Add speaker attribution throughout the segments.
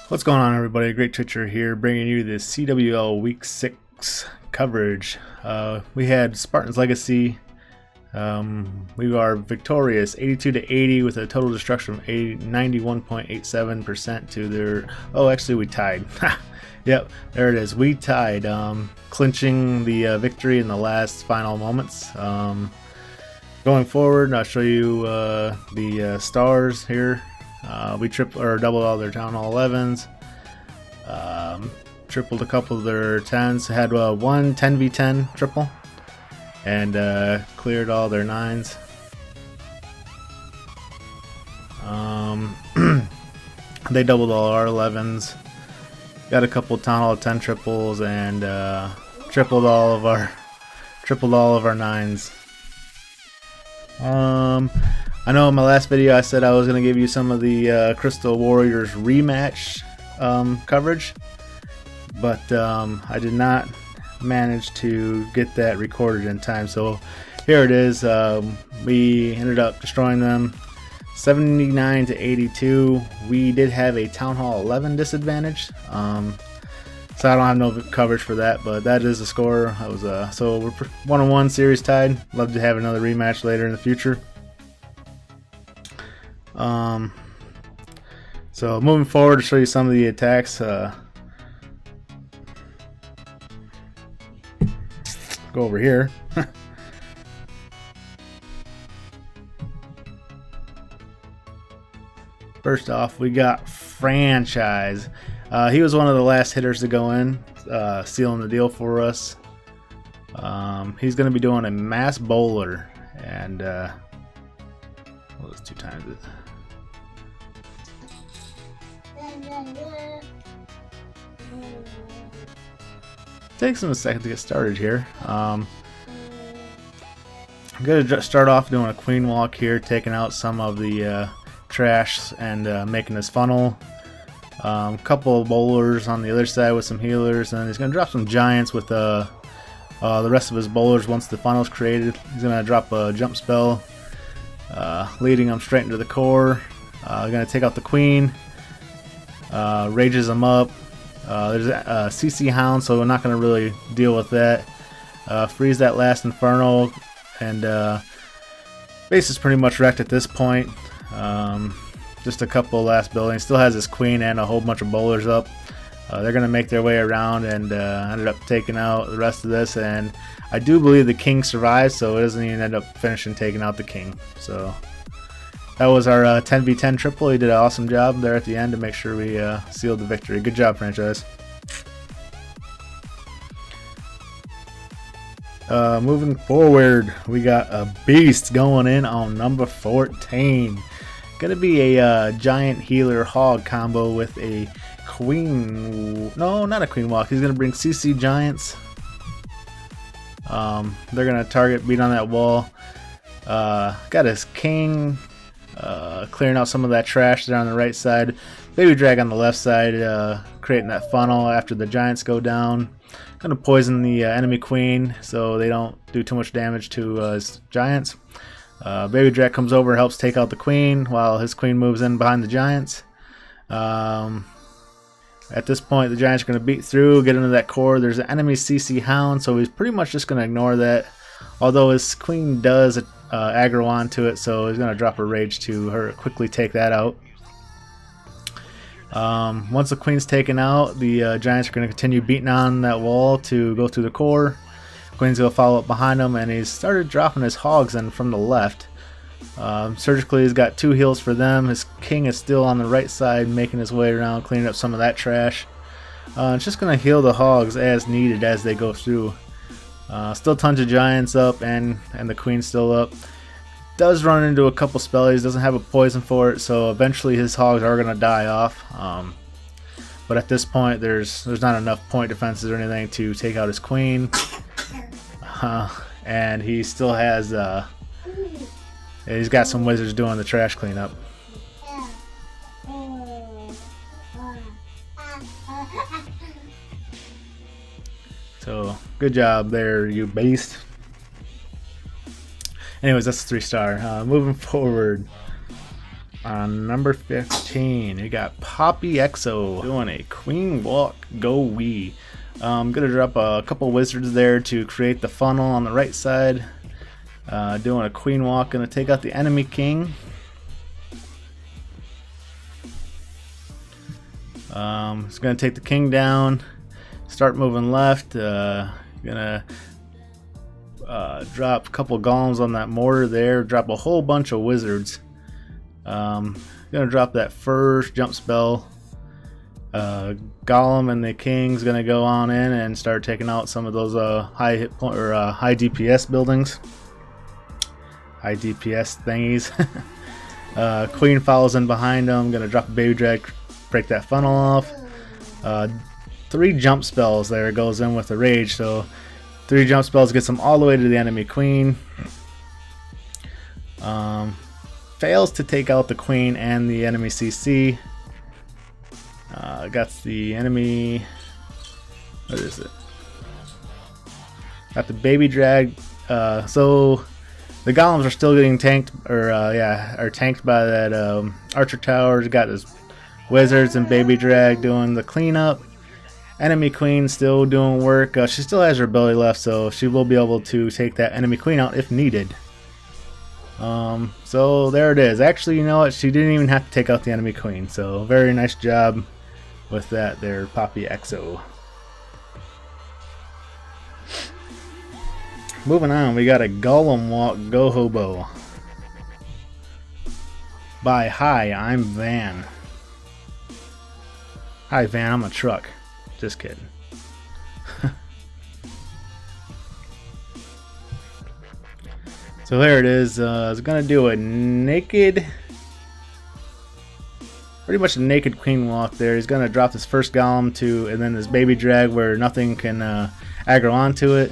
Speaker 1: What's going on, everybody? Great Twitcher here, bringing you the CWL Week 6 coverage. We had Spartans Legacy. We are victorious 82-80 with a total destruction of 91.87% to their... Oh, actually we tied. Yep, there it is. We tied, clinching the victory in the last final moments. Going forward, I'll show you the stars here. We tripled or doubled all their Town Hall 11s, tripled a couple of their 10s, had one 10v10 triple, and cleared all their 9s. They doubled all our 11s, got a couple Town Hall 10 triples, and tripled all of our 9s. I know in my last video I said I was going to give you some of the Crystal Warriors rematch coverage, but I did not manage to get that recorded in time, so here it is. We ended up destroying them 79-82. We did have a Town Hall 11 disadvantage, so I don't have no coverage for that, but that is the score. I was so we're 1-1, series tied. Love to have another rematch later in the future. So moving forward to show you some of the attacks. Go over here. First off, we got Franchise. He was one of the last hitters to go in, sealing the deal for us. He's going to be doing a mass bowler, and what was 2 times it? Takes him a second to get started here. I'm going to start off doing a queen walk here, taking out some of the trash and making this funnel. Couple of bowlers on the other side with some healers, and he's going to drop some giants with the rest of his bowlers. Once the funnel's created, he's going to drop a jump spell, leading them straight into the core. Going to take out the queen, rages them up. There's a CC Hound, so we're not going to really deal with that. Freeze that last Inferno, and base is pretty much wrecked at this point. Just a couple last buildings. Still has his queen and a whole bunch of bowlers up. They're going to make their way around, and ended up taking out the rest of this. And I do believe the king survives, so it doesn't even end up finishing taking out the king. So that was our 10v10 triple. He did an awesome job there at the end to make sure we sealed the victory. Good job, Franchise. Moving forward, we got a beast going in on number 14. Gonna be a giant healer hog combo with a queen. No, not a queen walk. He's gonna bring CC giants. They're gonna target, beat on that wall. Got his king. Clearing out some of that trash there on the right side. Baby drag on the left side, creating that funnel after the giants go down. Gonna poison the enemy queen so they don't do too much damage to his giants. Baby drag comes over, helps take out the queen while his queen moves in behind the giants. At this point, the giants are going to beat through, get into that core. There's an enemy CC Hound, so he's pretty much just going to ignore that. Although his queen does aggro onto it, so he's going to drop a rage to her, quickly take that out. Once the queen's taken out, the giants are going to continue beating on that wall to go through the core. Queen's going to follow up behind him, and he's started dropping his hogs in from the left. Surgically, he's got 2 heals for them. His king is still on the right side, making his way around, cleaning up some of that trash. It's just going to heal the hogs as needed as they go through. Still tons of giants up, and the queen's still up. Does run into a couple spellies, doesn't have a poison for it, so eventually his hogs are going to die off. But at this point, there's not enough point defenses or anything to take out his queen. And he still has he's got some wizards doing the trash cleanup. So good job there, you beast. Anyways, that's a 3-star. Moving forward, On number 15, we got Poppy Exo doing a Queen Walk Go Wee. I'm gonna drop a couple wizards there to create the funnel on the right side. Doing a Queen Walk, gonna take out the enemy king. It's gonna take the king down. Start moving left. Gonna drop a couple golems on that mortar there. Drop a whole bunch of wizards. Gonna drop that first jump spell. Golem and the king's gonna go on in and start taking out some of those high hit point or high DPS buildings, high DPS thingies. Queen follows in behind them. Gonna drop a baby drag, break that funnel off. 3 jump spells there goes in with the rage, so 3 jump spells gets them all the way to the enemy queen. Fails to take out the queen and the enemy CC. Got the enemy. What is it? Got the baby drag. So the golems are still getting tanked, or are tanked by that archer towers. Got his wizards and baby drag doing the cleanup. Enemy queen still doing work. She still has her ability left, so she will be able to take that enemy queen out if needed. So there it is. Actually, you know what? She didn't even have to take out the enemy queen. So very nice job with that there, Poppy Exo. Moving on, we got a Golem Walk Go Hobo by Hi, I'm Van. Hi Van, I'm a truck. Just kidding. So there it is. I was gonna do a naked, pretty much a naked queen walk there. He's gonna drop this first golem to, and then this baby drag where nothing can aggro onto it.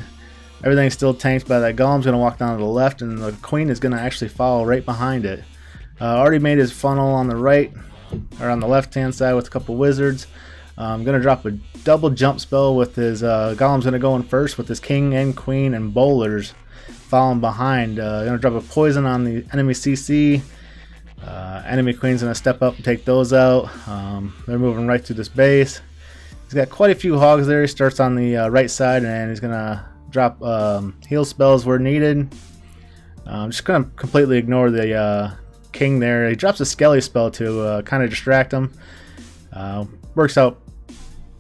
Speaker 1: Everything's still tanked by that golem's gonna walk down to the left, and the queen is gonna actually follow right behind it. Already made his funnel on the right, or on the left hand side with a couple wizards. I'm gonna drop a double jump spell with his golem's gonna go in first with his king and queen and bowlers following behind. Gonna drop a poison on the enemy CC. Enemy queen's gonna step up and take those out. They're moving right through this base. He's got quite a few hogs there. He starts on the right side, and he's gonna drop heal spells where needed. Just gonna completely ignore the king there. He drops a skelly spell to kind of distract him. Works out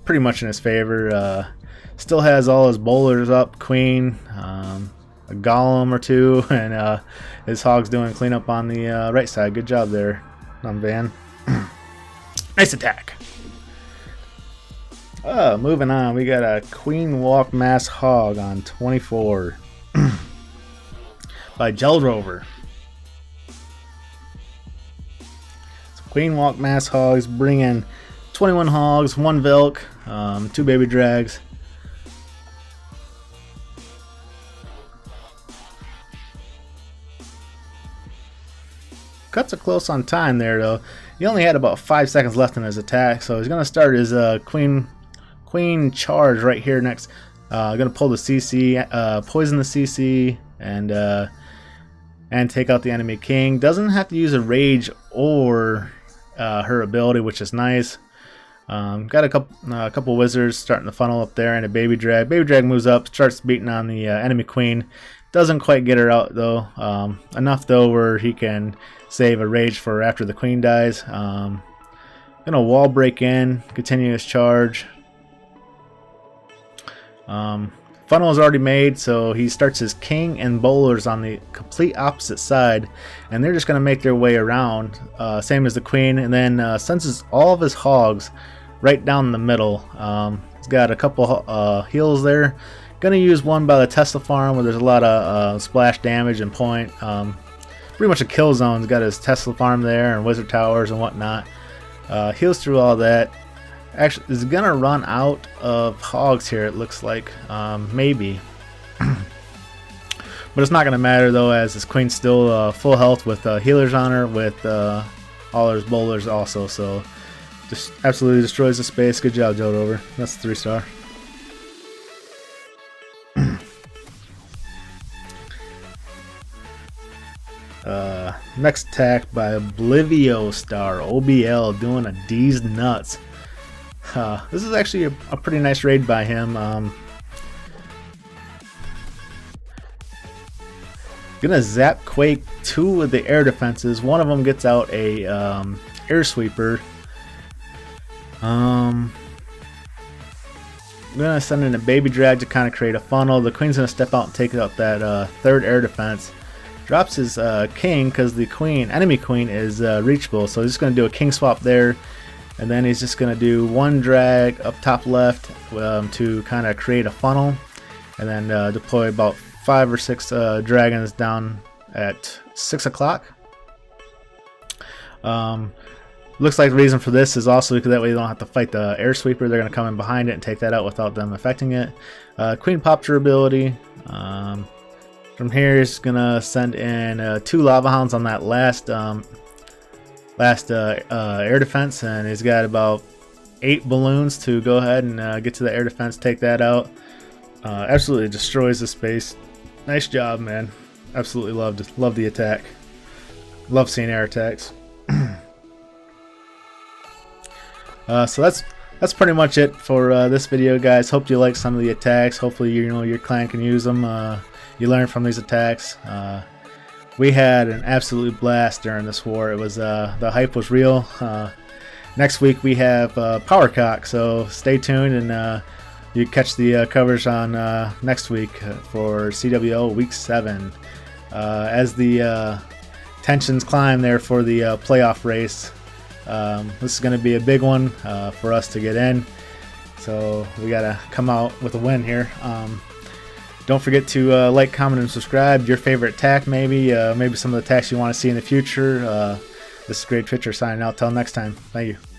Speaker 1: pretty much in his favor. Still has all his bowlers up, queen, a golem or two, and his hogs doing cleanup on the right side. Good job there, Van. Nice attack. Moving on, we got a Queen Walk Mass Hog on 24 by Gel Rover. So Queen Walk Mass Hogs bring in 21 hogs, 1 Velk, 2 baby drags. Cuts are close on time there though. He only had about 5 seconds left in his attack, so he's gonna start his queen charge right here next. Gonna pull the CC, poison the CC, and take out the enemy king. Doesn't have to use a rage or her ability, which is nice. Got a couple wizards starting the funnel up there, and a baby drag. Baby drag moves up, starts beating on the enemy queen. Doesn't quite get her out though. Enough though where he can save a rage for after the queen dies. Gonna wall break in, continue his charge. Funnel is already made, so he starts his king and bowlers on the complete opposite side, and they're just gonna make their way around, same as the queen, and then senses all of his hogs right down the middle. He's got a couple heals there. Gonna use one by the Tesla farm where there's a lot of splash damage and point. Pretty much a kill zone. He's got his Tesla farm there and wizard towers and whatnot. Heals through all that. Actually, is gonna run out of hogs here. It looks like maybe, but it's not gonna matter though, as his queen's still full health with healers on her, with all his bowlers also. So just absolutely destroys the space. Good job, Joe Rover. That's a 3-star. Next attack by Oblivio Star, OBL, doing a D's nuts. This is actually a pretty nice raid by him. Gonna zap Quake 2 of the air defenses. One of them gets out a air sweeper. I'm gonna send in a baby drag to kind of create a funnel. The queen's gonna step out and take out that third air defense. Drops his king because the enemy queen is reachable, so he's just gonna do a king swap there, and then he's just gonna do one drag up top left to kind of create a funnel, and then deploy about 5 or 6 dragons down at 6 o'clock. Looks like the reason for this is also because that way you don't have to fight the air sweeper. They're going to come in behind it and take that out without them affecting it. Queen popped her ability. From here, he's going to send in 2 lava hounds on that last air defense, and he's got about 8 balloons to go ahead and get to the air defense, take that out. Absolutely destroys the space. Nice job, man. Absolutely love the attack. Love seeing air attacks. So that's pretty much it for this video, guys. Hope you like some of the attacks. Hopefully your clan can use them. You learn from these attacks. We had an absolute blast during this war. It was the hype was real. Next week we have Powercock, so stay tuned and you catch the coverage on next week for CWL Week 7. As the tensions climb there for the playoff race, this is going to be a big one for us to get in. So we got to come out with a win here. Don't forget to like, comment, and subscribe. Your favorite attack, maybe some of the attacks you want to see in the future. This is Great Twitcher signing out. Till next time. Thank you.